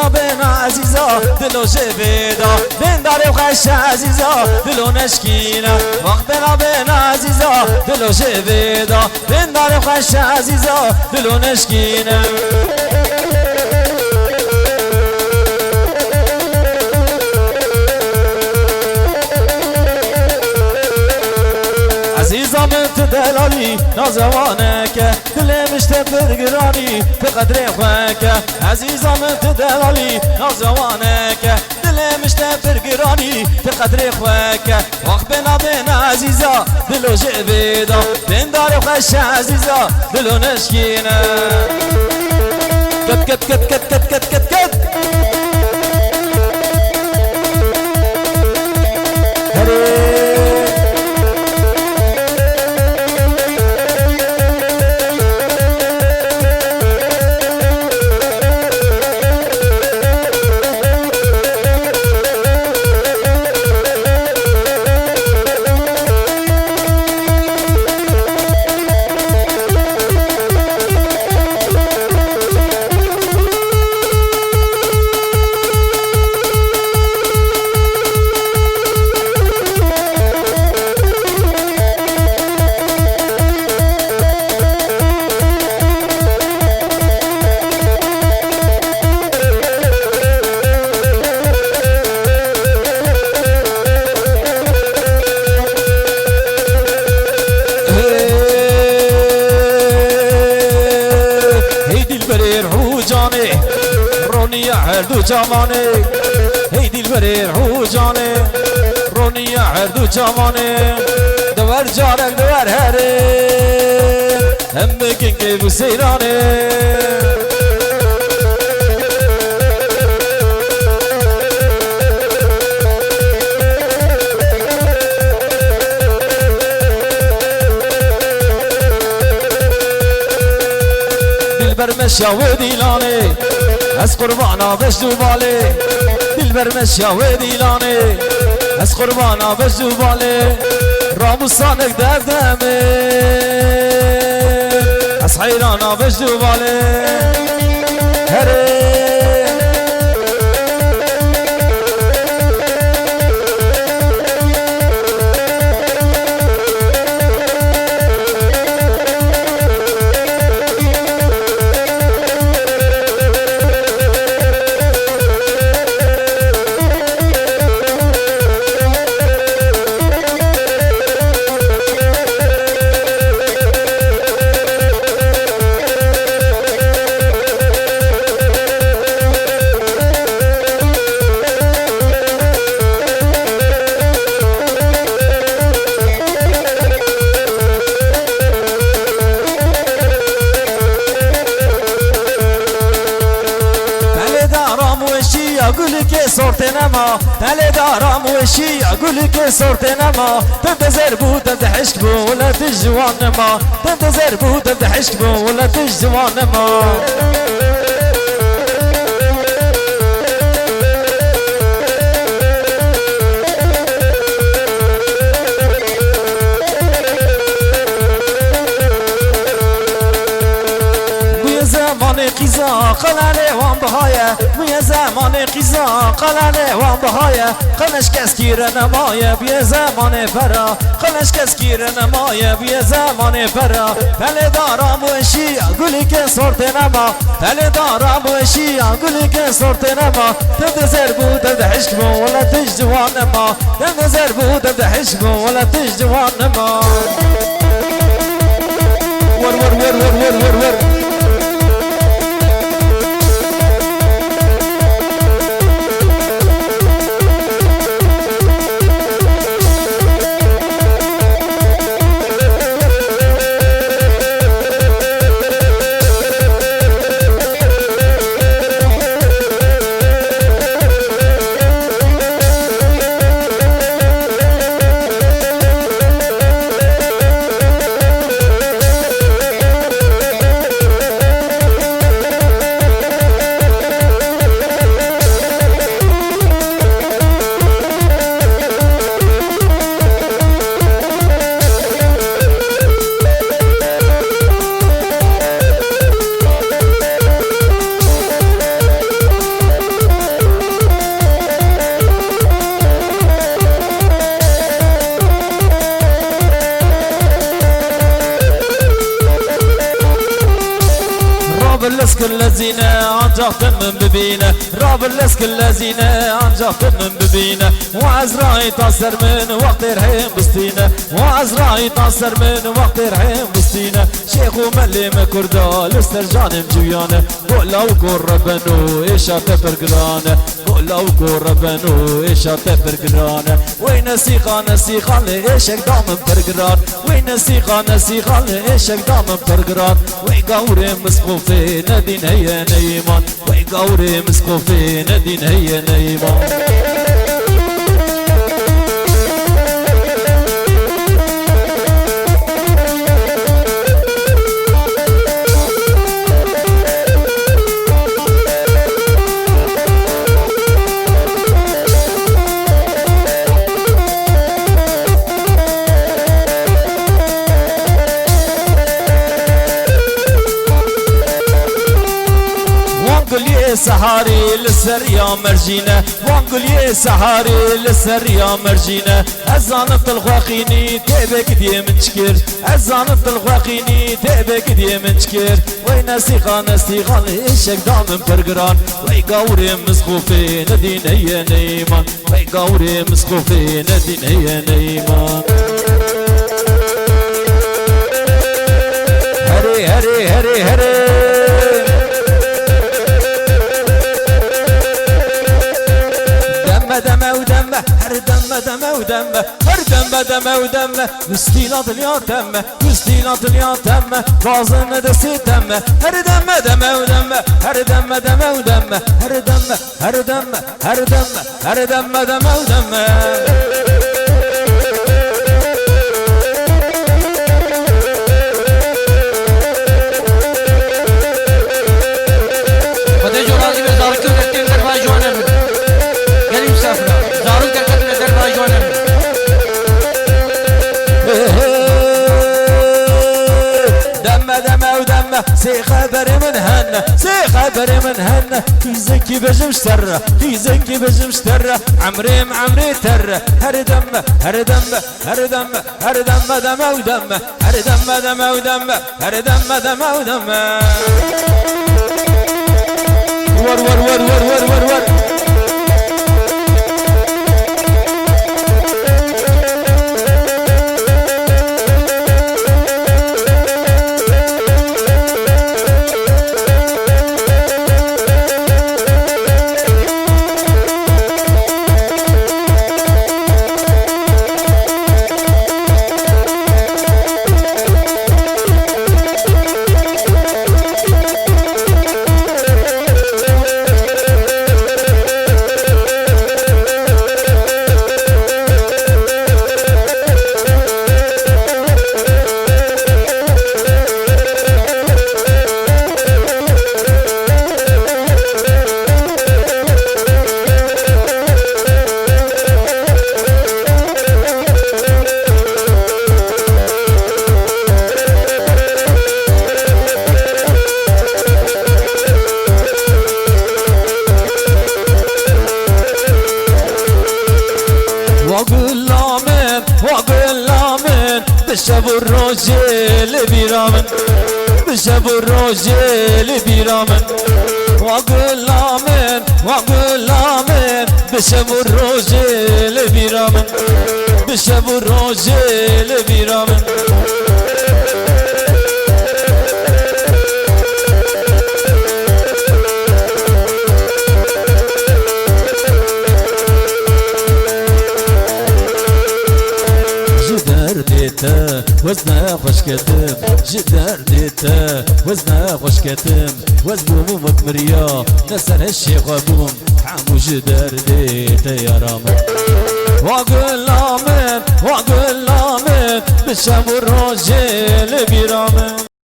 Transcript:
بنا عزیزا دلو جبیدا بین داری خوش عزیزا دلو نشکینا وقت بنا عزیزا دلو جبیدا بین داری خوش عزیزا دلو نشکینا عزیزا من تدلالی نازوانه که دل مشته برگرانی به قدر خواه عزیزا من تدلالی نازوانه که دل مشته برگرانی به قدر خواه وقت بنا عزیزا دلو جبیدا بین داری خوش عزیزا دلو نشکینه کت کت کت کت کت کت کت کت هردو جوانه هی دل بری رو جانه رونیا هردو جوانه دور جارک دور هره هم بگین که بو سیرانه دل بر مشیا و دیلانه از قربانا بشدو باله دل بر مشیا و دیلانه از قربانا بشدو باله راموسانک دردمه از حیرانا بشدو باله هره گلی که سرت نما دل دارم وشی گلی که سرت نما تنتظر بود عشق بولت جوان ما تنتظر بود عشق بولت جوان ما قیزا قلانه وان بهایه بیا زمان قیزا قلانه وان بهایه قلش کس گیر نمایه بیا زمان فرا قلش کس گیر نمایه بیا زمان فرا دل دارم وشی گلی که سرت نما دل دارم وشی گلی که سرت نما تنتظر بود عشق بولت جوان ما تنتظر بود عشق بولت جوان ما ور ور ور ور ور ور ور كل زينة ancak من ببينه راب الناس كل زينة ancak من ببينه وعزرائي تأثر من وقت رحيم بستينه وعزرائي تأثر من وقت رحيم بستينه شيخ وملم كردا لسترجان مجويانه قولا وقربنو إيشا تفرقرانه قولا وقربنو إيشا تفرقرانه وين نسيقان لإيشك دام فرقران وين نسيقان لإيشك دام فرقران وين قوري مسقوفي ندين هي نيمان وين قوري مسقوفي ندين هي نيمان سهاري للسر يا مرجينا وانقل يا سهاري للسر يا مرجينا الزانف الغواقيني تيبك دي منشكر الزانف الغواقيني تيبك دي منشكر وين سيغان إيشك دام فرقران وي قوري مسخوفي ندين هي نيمان وي قوري مسخوفي ندين هي نيمان هري هري هري هري دم ودم هر دم ودم هر دم ودم وستيلات الياتم وستيلات الياتم فازن دستم هر دم ودم هر دم ودم هر دم ودم سي خبر من هن سي خبر من هن في زكي بجم شتر في زكي بجم شتر عمري تر هر دم هر دم هر دم هر دم دم ودم هر دم ودم هر دم ودم ور ور ور ور ور ور ور بشب الرجل بيرامن بشب الرجل بيرامن وقل آمين وقل آمين بشب الرجل بيرامن بشب الرجل بيرامن وزنا خوش كتم جدار ديتا وزنا خوش كتم وزبوم مكمريا نسر الشيخ وابوم عمو جدار ديتا يا رامن وقل آمين وقل آمين بشام الرجل بيرامن